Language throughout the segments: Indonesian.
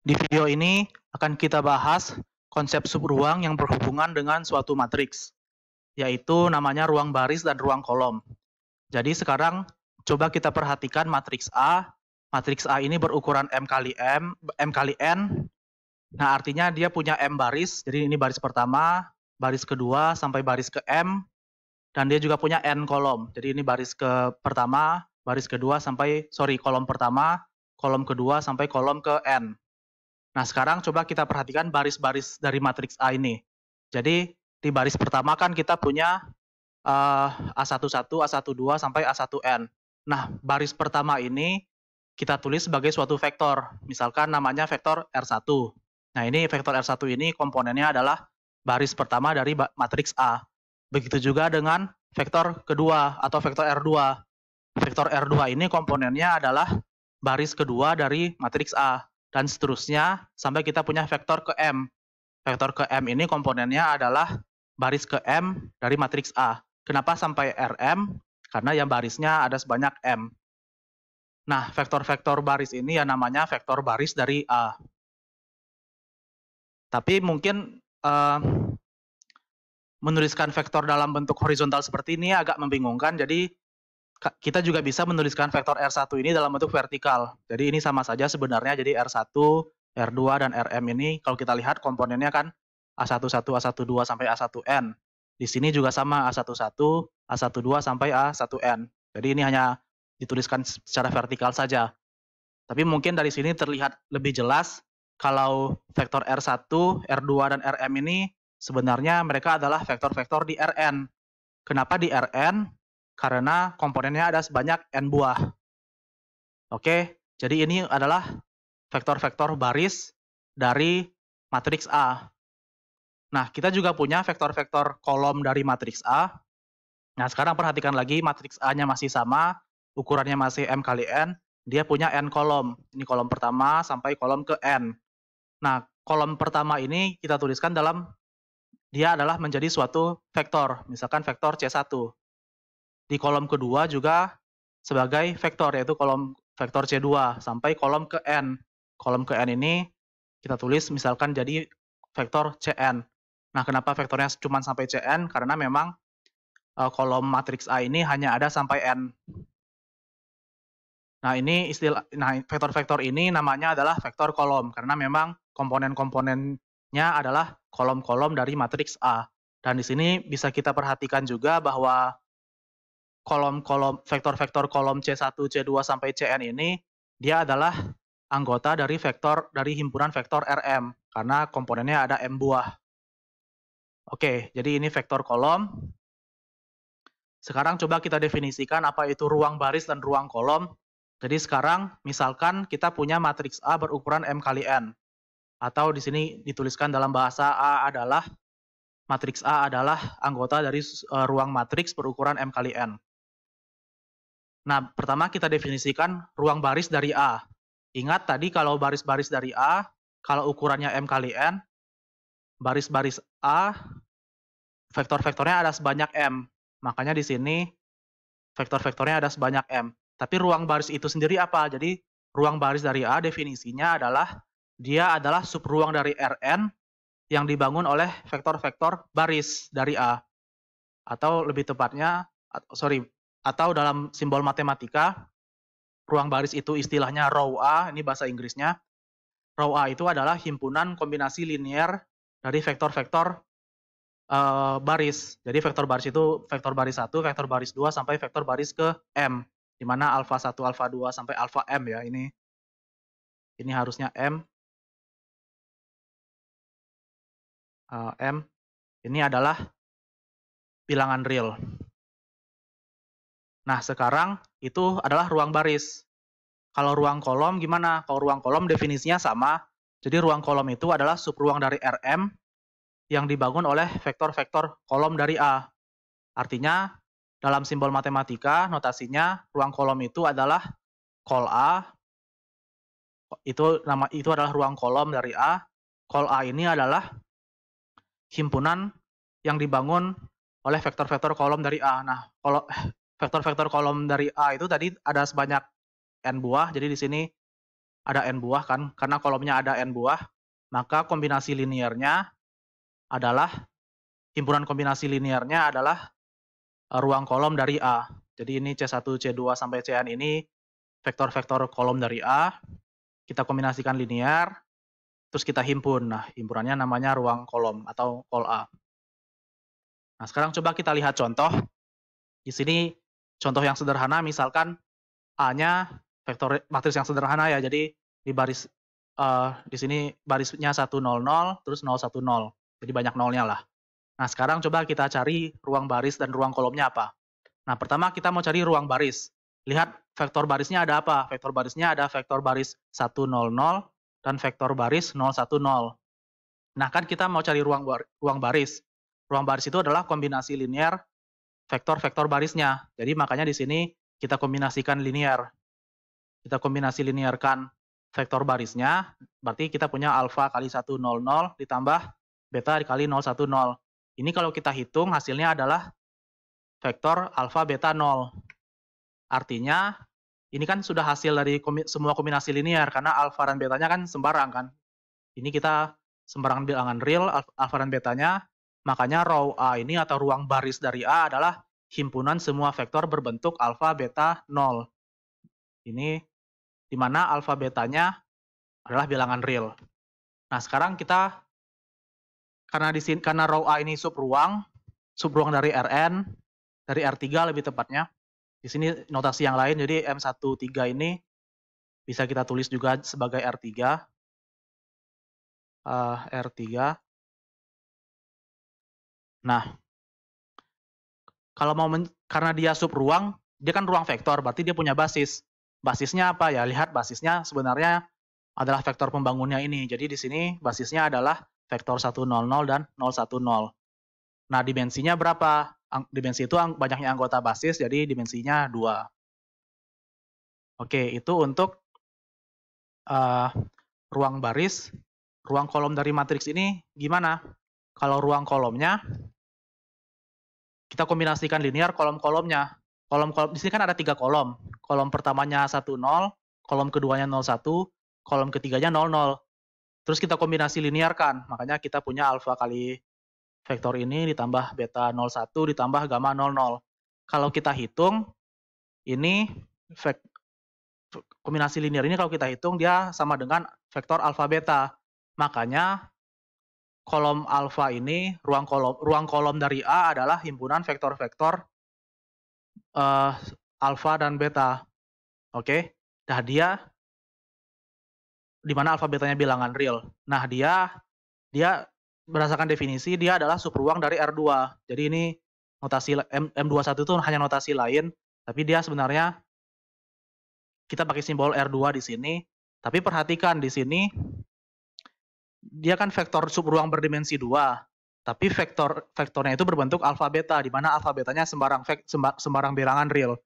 Di video ini akan kita bahas konsep subruang yang berhubungan dengan suatu matriks, yaitu namanya ruang baris dan ruang kolom. Jadi sekarang coba kita perhatikan matriks A. Matriks A ini berukuran M kali N. Nah, artinya dia punya M baris. Jadi ini baris pertama, baris kedua sampai baris ke M, dan dia juga punya N kolom. Jadi ini baris ke pertama, baris kedua sampai kolom pertama, kolom kedua sampai kolom ke N. Nah, sekarang coba kita perhatikan baris-baris dari matriks A ini. Jadi, di baris pertama kan kita punya A11, A12, sampai A1N. Nah, baris pertama ini kita tulis sebagai suatu vektor. Misalkan namanya vektor R1. Nah, ini vektor R1 ini komponennya adalah baris pertama dari matriks A. Begitu juga dengan vektor kedua atau vektor R2. Vektor R2 ini komponennya adalah baris kedua dari matriks A. Dan seterusnya sampai kita punya vektor ke M. Vektor ke M ini komponennya adalah baris ke M dari matriks A. Kenapa sampai Rm? Karena yang barisnya ada sebanyak M. Nah, vektor-vektor baris ini ya namanya vektor baris dari A. Tapi mungkin menuliskan vektor dalam bentuk horizontal seperti ini agak membingungkan, jadi kita juga bisa menuliskan vektor R1 ini dalam bentuk vertikal. Jadi ini sama saja sebenarnya, jadi R1, R2, dan Rm ini kalau kita lihat komponennya kan A11, A12, sampai A1N. Di sini juga sama A11, A12, sampai A1N. Jadi ini hanya dituliskan secara vertikal saja. Tapi mungkin dari sini terlihat lebih jelas kalau vektor R1, R2, dan Rm ini sebenarnya mereka adalah vektor-vektor di Rn. Kenapa di Rn? Karena komponennya ada sebanyak N buah. Oke, jadi ini adalah vektor-vektor baris dari matriks A. Nah, kita juga punya vektor-vektor kolom dari matriks A. Nah, sekarang perhatikan lagi, matriks A-nya masih sama, ukurannya masih M kali N, dia punya N kolom. Ini kolom pertama sampai kolom ke N. Nah, kolom pertama ini kita tuliskan dia adalah menjadi suatu vektor, misalkan vektor C1. Di kolom kedua juga sebagai vektor, yaitu kolom vektor C2 sampai kolom ke N. Kolom ke N ini kita tulis misalkan jadi vektor Cn. Nah, kenapa vektornya cuma sampai Cn? Karena memang kolom matriks A ini hanya ada sampai N. Nah, vektor-vektor ini namanya adalah vektor kolom, karena memang komponen-komponennya adalah kolom-kolom dari matriks A. Dan di sini bisa kita perhatikan juga bahwa kolom-kolom vektor-vektor kolom C1, C2 sampai Cn ini dia adalah anggota dari himpunan vektor Rm karena komponennya ada M buah. Oke, jadi ini vektor kolom. Sekarang coba kita definisikan apa itu ruang baris dan ruang kolom. Jadi sekarang misalkan kita punya matriks A berukuran M kali N. Atau di sini dituliskan dalam bahasa matriks A adalah anggota dari ruang matriks berukuran M kali N. Nah, pertama kita definisikan ruang baris dari A. Ingat tadi kalau baris-baris dari A, kalau ukurannya M kali N, baris-baris A, vektor-vektornya ada sebanyak M. Makanya di sini vektor-vektornya ada sebanyak M. Tapi ruang baris itu sendiri apa? Jadi ruang baris dari A definisinya adalah dia adalah subruang dari Rn yang dibangun oleh vektor-vektor baris dari A. Atau lebih tepatnya, atau dalam simbol matematika, ruang baris itu istilahnya row A, ini bahasa Inggrisnya. Row A itu adalah himpunan kombinasi linier dari vektor-vektor baris. Jadi vektor baris itu vektor baris 1, vektor baris 2, sampai vektor baris ke M. Di mana alfa 1, alfa 2, sampai alfa M ya. Ini harusnya M. M. Ini adalah bilangan real. Nah, sekarang itu adalah ruang baris. Kalau ruang kolom gimana? Kalau ruang kolom definisinya sama. Jadi ruang kolom itu adalah subruang dari Rm yang dibangun oleh vektor-vektor kolom dari A. Artinya, dalam simbol matematika, notasinya ruang kolom itu adalah call A. Itu adalah ruang kolom dari A. Call A ini adalah himpunan yang dibangun oleh vektor-vektor kolom dari A. Nah, kalau vektor-vektor kolom dari A itu tadi ada sebanyak N buah, jadi di sini ada n buah kan, karena kolomnya ada n buah, maka kombinasi linearnya adalah, himpunan kombinasi linearnya adalah ruang kolom dari A. Jadi ini C1, C2 sampai Cn ini vektor-vektor kolom dari A, kita kombinasikan linear, terus kita himpun. Nah, himpunannya namanya ruang kolom atau kol A. Nah, sekarang coba kita lihat contoh. Di sini contoh yang sederhana, misalkan A-nya vektor matriks yang sederhana ya. Jadi di baris di sini barisnya 1 0 0 terus 0 1 0. Jadi banyak nolnya lah. Nah, sekarang coba kita cari ruang baris dan ruang kolomnya apa. Nah, pertama kita mau cari ruang baris. Lihat vektor barisnya ada apa? Vektor barisnya ada vektor baris 1 0 0 dan vektor baris 0 1 0. Nah, kan kita mau cari ruang baris. Ruang baris itu adalah kombinasi linear vektor-vektor barisnya. Jadi makanya di sini kita kombinasikan linear. Kita kombinasi linearkan vektor barisnya, berarti kita punya alfa kali 1 0 0 ditambah beta dikali 0 1 0. Ini kalau kita hitung hasilnya adalah vektor alfa beta 0. Artinya ini kan sudah hasil dari semua kombinasi linear karena alfa dan betanya kan sembarang kan. Ini kita sembarangan bilangan real alfa dan betanya, makanya row A ini atau ruang baris dari A adalah himpunan semua vektor berbentuk alfa beta 0. Ini di mana alfa betanya adalah bilangan real. Nah, sekarang kita karena row A ini subruang dari Rn, dari R3 lebih tepatnya. Di sini notasi yang lain, jadi M13 ini bisa kita tulis juga sebagai R3. R3. Nah, kalau karena dia subruang, dia kan ruang vektor, berarti dia punya basis. Basisnya apa ya? Lihat basisnya sebenarnya adalah vektor pembangunnya ini. Jadi di sini basisnya adalah vektor 100 dan 010. Nah, dimensinya berapa? Dimensi itu banyaknya anggota basis, jadi dimensinya 2. Oke, itu untuk ruang baris. Ruang kolom dari matriks ini gimana? Kalau ruang kolomnya, kita kombinasikan linear kolom-kolomnya. Kolom-kolom di sini kan ada 3 kolom. Kolom pertamanya 10, kolom keduanya 01, kolom ketiganya 00. Terus kita kombinasi linearkan, makanya kita punya alfa kali vektor ini ditambah beta 01 ditambah gamma 00. Kalau kita hitung, ini kombinasi linear ini kalau kita hitung dia sama dengan vektor alfa beta. Makanya kolom alfa ini, ruang kolom dari A adalah himpunan vektor-vektor alfa dan beta. Oke. Nah, dia di mana alfa betanya bilangan real. Nah, dia berdasarkan definisi dia adalah subruang dari R2. Jadi ini notasi M21 itu hanya notasi lain, tapi dia sebenarnya kita pakai simbol R2 di sini. Tapi perhatikan di sini dia kan vektor subruang berdimensi 2. Tapi vektornya itu berbentuk alfa beta, di mana alfa betanya sembarang bilangan real.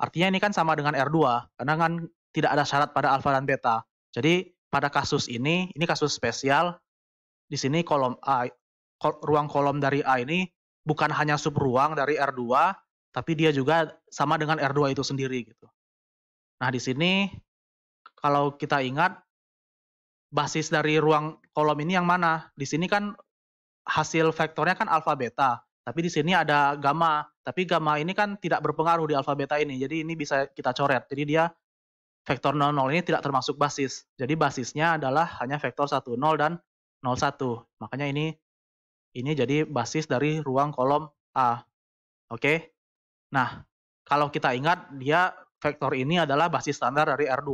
Artinya ini kan sama dengan R2, karena kan tidak ada syarat pada alfa dan beta. Jadi pada kasus ini kasus spesial. Di sini kolom A, ruang kolom dari A ini bukan hanya subruang dari R2, tapi dia juga sama dengan R2 itu sendiri gitu. Nah, di sini kalau kita ingat basis dari ruang kolom ini yang mana? Di sini kan hasil vektornya kan alfa beta, tapi di sini ada gamma. Tapi gamma ini kan tidak berpengaruh di alfa beta ini. Jadi ini bisa kita coret. Jadi dia vektor 00 ini tidak termasuk basis. Jadi basisnya adalah hanya vektor 10 dan 01. Makanya ini jadi basis dari ruang kolom A. Oke. Nah, kalau kita ingat dia vektor ini adalah basis standar dari R2.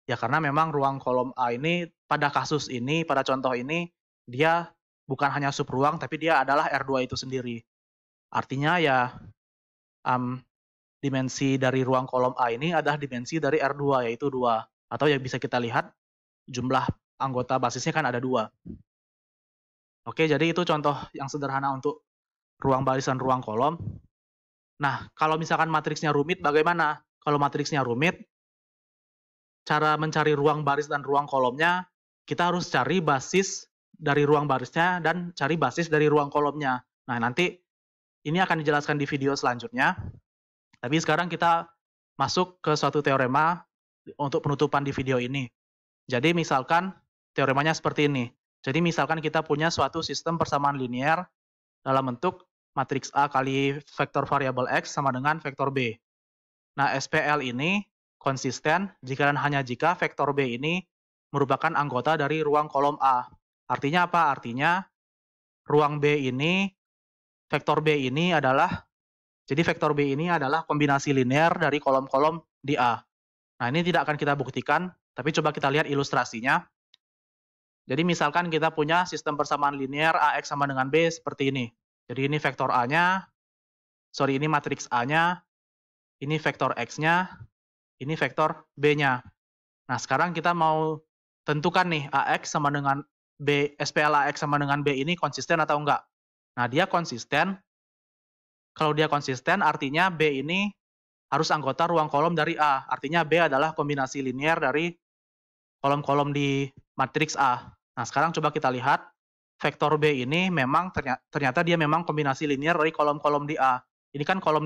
Ya karena memang ruang kolom A ini pada kasus ini, pada contoh ini dia bukan hanya subruang tapi dia adalah R2 itu sendiri. Artinya ya dimensi dari ruang kolom A ini adalah dimensi dari R2 yaitu 2. Atau yang bisa kita lihat jumlah anggota basisnya kan ada 2. Oke, jadi itu contoh yang sederhana untuk ruang baris dan ruang kolom. Nah, kalau misalkan matriksnya rumit bagaimana? Kalau matriksnya rumit, cara mencari ruang baris dan ruang kolomnya, kita harus cari basis dari ruang barisnya dan cari basis dari ruang kolomnya. Nah, nanti ini akan dijelaskan di video selanjutnya. Tapi sekarang kita masuk ke suatu teorema untuk penutupan di video ini. Jadi misalkan teoremanya seperti ini. Jadi misalkan kita punya suatu sistem persamaan linear dalam bentuk matriks A kali vektor variabel X sama dengan vektor B. Nah, SPL ini konsisten jika dan hanya jika vektor B ini merupakan anggota dari ruang kolom A. Artinya apa? Artinya ruang B ini, vektor B ini adalah, jadi vektor B ini adalah kombinasi linear dari kolom-kolom di A. Nah, ini tidak akan kita buktikan, tapi coba kita lihat ilustrasinya. Jadi misalkan kita punya sistem persamaan linear AX sama dengan B seperti ini. Jadi ini vektor A-nya, ini matriks A-nya, ini vektor X-nya, ini vektor B-nya. Nah, sekarang kita mau tentukan nih AX sama dengan B, SPL AX sama dengan B ini konsisten atau enggak. Nah, dia konsisten. Kalau dia konsisten, artinya B ini harus anggota ruang kolom dari A. Artinya B adalah kombinasi linear dari kolom-kolom di matriks A. Nah, sekarang coba kita lihat. Vektor B ini memang ternyata dia memang kombinasi linear dari kolom-kolom di A. Ini kan kolom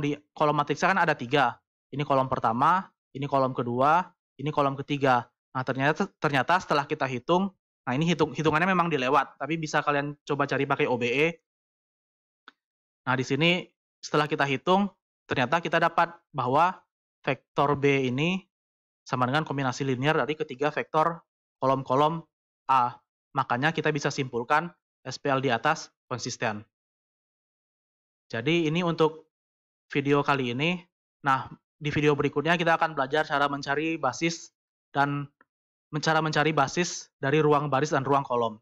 matriksnya kan ada 3. Ini kolom pertama, ini kolom kedua, ini kolom ketiga. Nah, ternyata setelah kita hitung, nah ini hitungannya memang dilewat, tapi bisa kalian coba cari pakai OBE. Nah, di sini setelah kita hitung, ternyata kita dapat bahwa vektor B ini sama dengan kombinasi linear dari ketiga vektor kolom-kolom A. Makanya kita bisa simpulkan SPL di atas konsisten. Jadi ini untuk video kali ini. Nah, di video berikutnya kita akan belajar cara mencari basis dan cara mencari basis dari ruang baris dan ruang kolom.